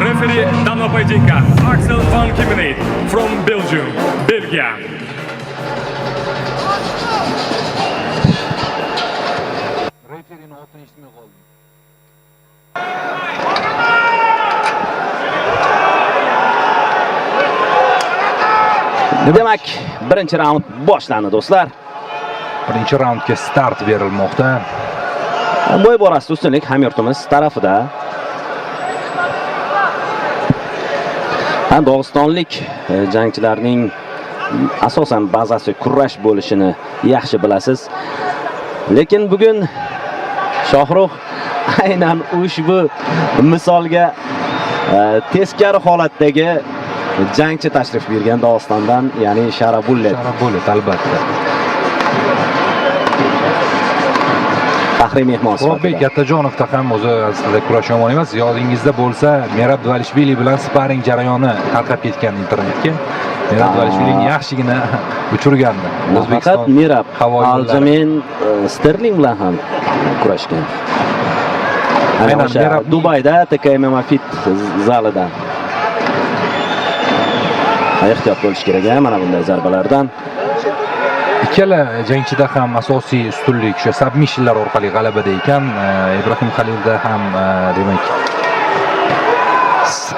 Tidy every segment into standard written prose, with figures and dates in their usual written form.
Referee danma pojedinka Axel van Kimmenet from Belgium, Belgia. Refereening otini eshitmay qoldim. Demak, birinchi raund boshlandi do'stlar. Birinchi raundga start berilmoqda. Bo'y borasida ustunlik hamyurtimiz tarafida. Dog'istonlik jangchilarning asosan bazasi kurash bo'lishini yaxshi bilasiz. Lekin bugun Shohrux aynan ushbu misolga teskari holatdagi jangchi tashrif buyurgan Dog'istondan, ya'ni Sharabullet. Sharabullet albatta. Faxriy mehmon Murodbek Kattajonovda ham o'zi aslida kurash yomon emas. Yodingizda bo'lsa, Merab Dvalishvili bilan sparing jarayoni tarqab ketgan internetga. Merab Dvalishvilining yaxshigina uchirgandi. O'zbekiston Merab Aljamain Sterling bilan ham kurashgan. Aynan Merab Dubayda TKMM Fit zalida. Ehtiyot bo'lish kerak mana bunday zarbalardan. Ikkala jangchida ham asosiy ustunlik o'sha submissionlar orqali g'alabada ekan. Ibrohim Halilda ham demak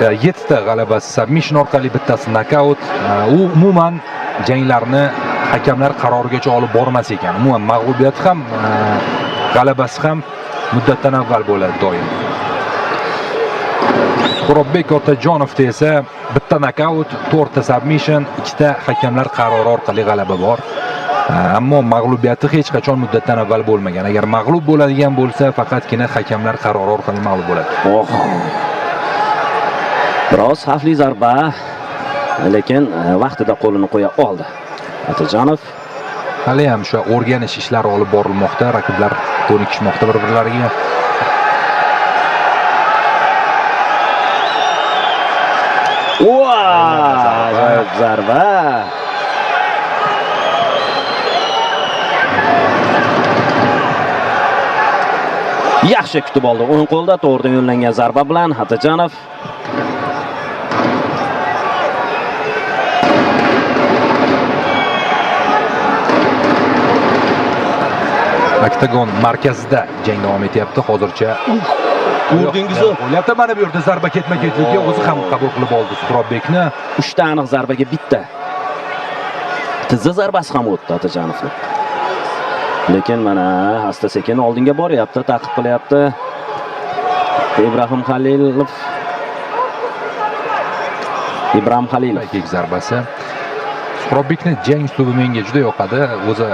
7 ta g'alabasi submission orqali, bittasi nokaut. U umuman janglarni hakamlar qarorigacha olib bormas ekan. Umuman mag'lubiyati ham g'alabasi ham muddatdan avval bo'ladi doim. Murodbek Otajonovda esa bitta nokaut, 4 ta submission, 2 ta hakamlar qarori orqali g'alaba bor. Ammo mag'lubiyati hech qachon muddatdan avval bo'lmagan. Agar mag'lub bo'ladigan bo'lsa, faqatgina hakamlar qarori orqali mag'lub bo'ladi. Biroz xavfli zarba, lekin vaqtida qo'lini qo'ya oldi Otajonov. Hali ham o'sha o'rganish ishlari olib borilmoqda, raqiblar ko'nikishmoqda bir-birlariga. Ajoyib zarba. Yaxshi kutib oldi. O'ng qo'lda to'g'ridan yo'llangan zarba bilan Otajonov. Oktagon markazida jang davom etyapti hozircha. Ko'rdingizmi? O'ylabda mana bu yerda zarba ketma-ketlikka o'zi ham qabul qilib oldi Murodbekni. 3 ta aniq zarbaga bitta tizza zarbasi ham o'tdi Otajonovning. Lekin mana asta-sekin oldinga boryapti, ta'qib qilyapti Ibrohim Halilov. Ilk zarbasi. Murodbekning jang uslubi menga juda yoqadi. O'zi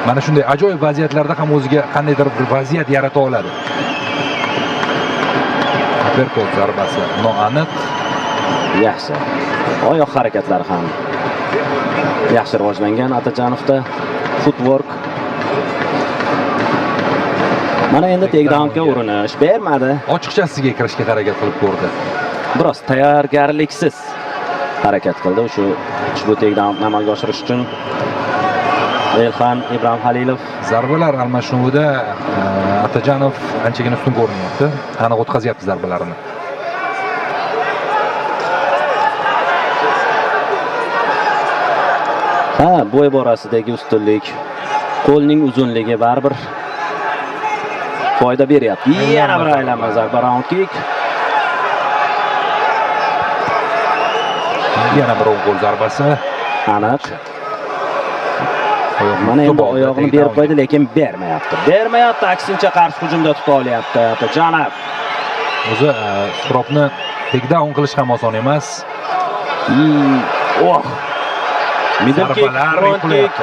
mana shunday ajoyib vaziyatlarda ham o'ziga qandaydir bir vaziyat yarata oladi. Berkot zarbasi noaniq. Yaxshi. Oyoq harakatlari ham yaxshi rivojlangan Otajonovda. Footwork. Mana endi takedownga urinish bermadi. Ochiqchasiga kirishga harakat qilib ko'rdi. Biroz tayyorgarliksiz harakat qildi ushbu takedownni amalga oshirish uchun. Elxan Ibrohim Halilov zarbalar almashinuvida Otajonov anchagina ustun ko'rinyapti. Aniq o'tkazyapti zarbalarini. Bo'y borasidagi ustunlik, qo'lning uzunligi baribir foyda beryapti. Yana bir aylanma zarba, round kick. Yana bir qo'l zarbasi. Aniq. Mana endi oyog'ini berib qo'ydi, lekin bermayapti. Aksincha qarshi hujumda tuta olyapti Otajonov. O'zi Suhropni takedown qilish ham oson emas. Middle kick, front kick.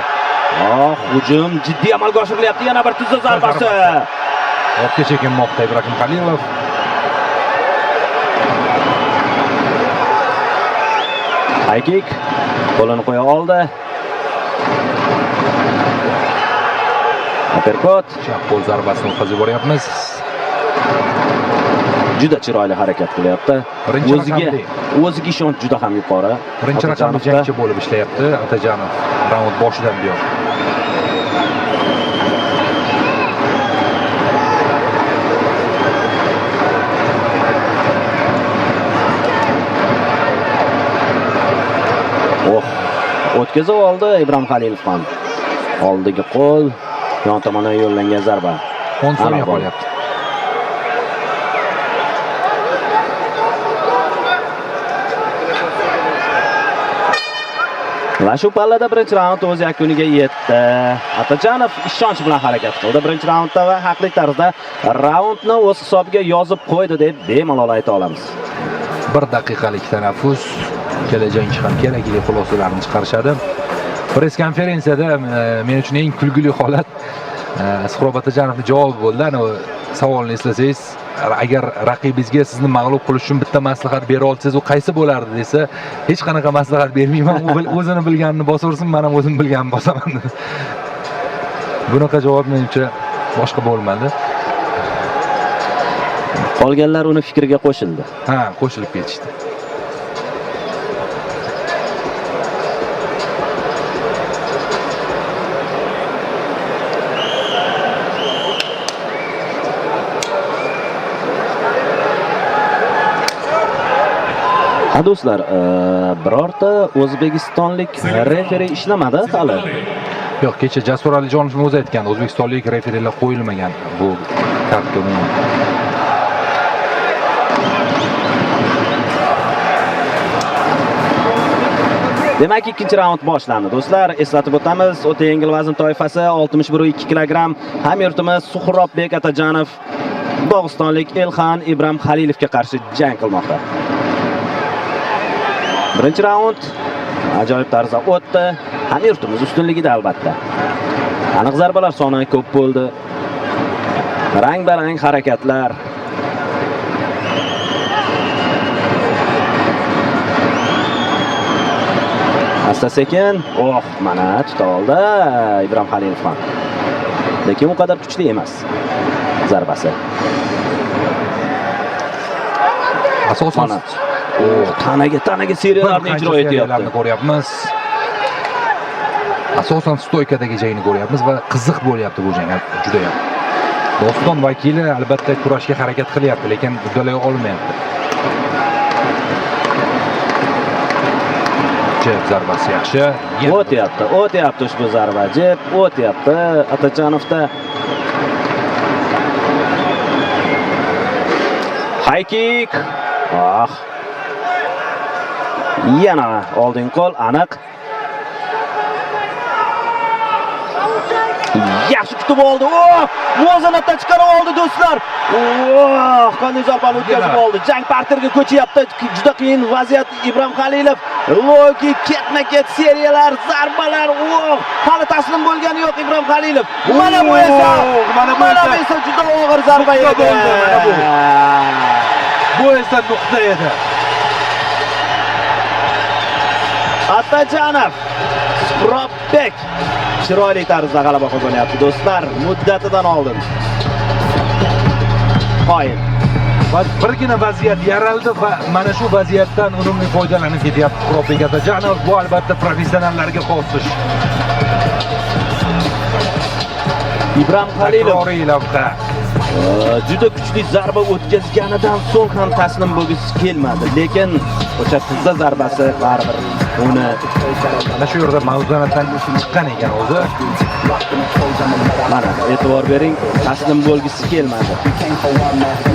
Hujum jiddiy amalga oshirilyapti. Yana bir tuzza zarbasi. Ortga chekinmoqda Ibrohim Halilov. High kick. Qo'lini qo'ya oldi. Uppercut. Chap qo'l zarbasini o'tkazib boryapmiz. Juda chiroyli harakat qilyapti. O'ziga ishonch juda ham yuqori. Birinchi raqamli jangchi bo'lib ishlayapti Otajonov raund boshidan buyon. o'tkazib oldi Ibrohim Halilov ham. Oldiga qo'l, yon tomondan yo'llangan zarba. 10 soniya qolyapti. Va shu pallada birinchi raund o'z yakuniga yetdi. Atajonov ishonch bilan harakat qildi birinchi raundda va haqli tarzda raundni o'z hisobiga yozib qo'ydi deb bemalol ayta olamiz. 1 daqiqalik tanaffus, kelajakchi ham kerak deb xulosalarni chiqarishadi. Press konferensiyada men uchun eng kulgili holat Suhrob Atajonovning javobi bo'ldi. Ana savolni eslasangiz, agar raqibingizga sizni mag'lub qilish uchun bitta maslahat bera olsangiz, u qaysi bo'lardi desa, hech qanaqa maslahat bermayman. U o'zini bilganini bosaversin, men ham o'zim bilganimni bosaman. Bunaqa javob menimcha boshqa bo'lmadi. Qolganlar uni fikriga qo'shildi. Ha, qo'shilib ketishdi. Do'stlar, birorta o'zbekistonlik referi ishlamadi hali. Yo'q, kecha Jasur Alijonovning o'zi aytgan, o'zbekistonlik referilar qo'yilmagan bu kartga umuman. Demak, ikkinchi raund boshlandi. Do'stlar, eslatib o'tamiz, o'ta yengil vazn toifasi 61,2 kg. Hamyurtimiz Suhrobbek Atajonov Dog'istonlik Elxan Ibrohim Halilovga qarshi jang qilmoqda. Birinchi raund ajoyib tarzda o'tdi. Hamyurtimiz ustunligida albatta. Aniq zarbalar soni ko'p bo'ldi. Rang-barang harakatlar. Asta-sekin, mana tuta oldi Ibrohim Halilov ham. Lekin u qadar kuchli emas zarbasi. Asosan tanaga seriyalarni ijro etyapti. Ko'ryapmiz. Asosan stoykadagi jangni ko'ryapmiz va qiziq bo'lyapti bu jang juda ham. Doston vakili albatta kurashga harakat qilyapti, lekin uddalay olmayapti. Jeb zarbasi yaxshi. O'tyapti ushbu zarba. Jeb o'tyapti Atajonovda. High kick. Yana oldin qo'l aniq. Yaxshi kutib oldi. Muvozanatdan chiqarib oldi do'stlar. Qanday zarbani o'tkazib oldi. Jang parterga ko'chyapti. Juda qiyin vaziyat Ibrohim Halilov. Loki ketma-ket seriyalar, zarbalar. Hali taslim bo'lgani yo'q Ibrohim Halilov. Mana bu esa juda og'ir zarba edi. Bu esa nuqta edi. Atajonov Suhrobbek chiroyli tarzda g'alaba qozonyapti do'stlar, muddatidan oldin. Qoyil. Birgina vaziyat yaraldi va mana shu vaziyatdan unumli foydalanib ketyapti Suhrobbek Atajonov. Bu albatta professionallarga xos ish. Ibrohim Halilov juda kuchli zarba o'tkazganidan so'ng ham taslim bo'lgisi kelmadi, lekin o'sha tizza zarbasi baribir uni mana shu yerda mavzunatdan chiqqan ekan o'zi. Mana e'tibor bering, taslim bo'lgisi kelmadi.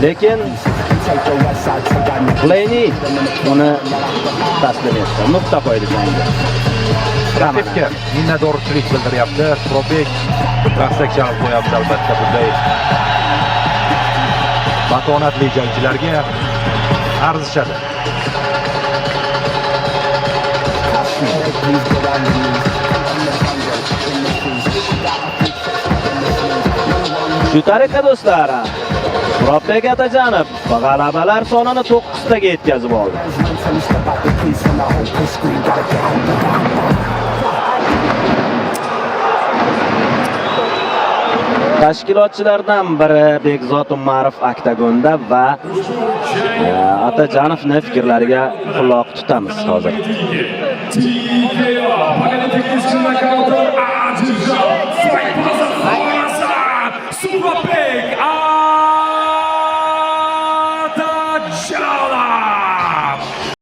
Lekin Pleni uni taslim etdi. Nuqta qo'ydi jangga. Raqibga minnatdorchilik bildiryapti. Suhrobbek raqsak chalib qo'yapti albatta bunday matonatli jangchilarga arzishadi. Shu tariqa do'stlar, Suhrobbek Atajonov g'alabalar sonini 9 taga yetkazib oldi. Tashkilotchilardan biri Bekzod Umarov oktagonda va Atajonovning fikrlariga quloq tutamiz hozir. Suhrobbek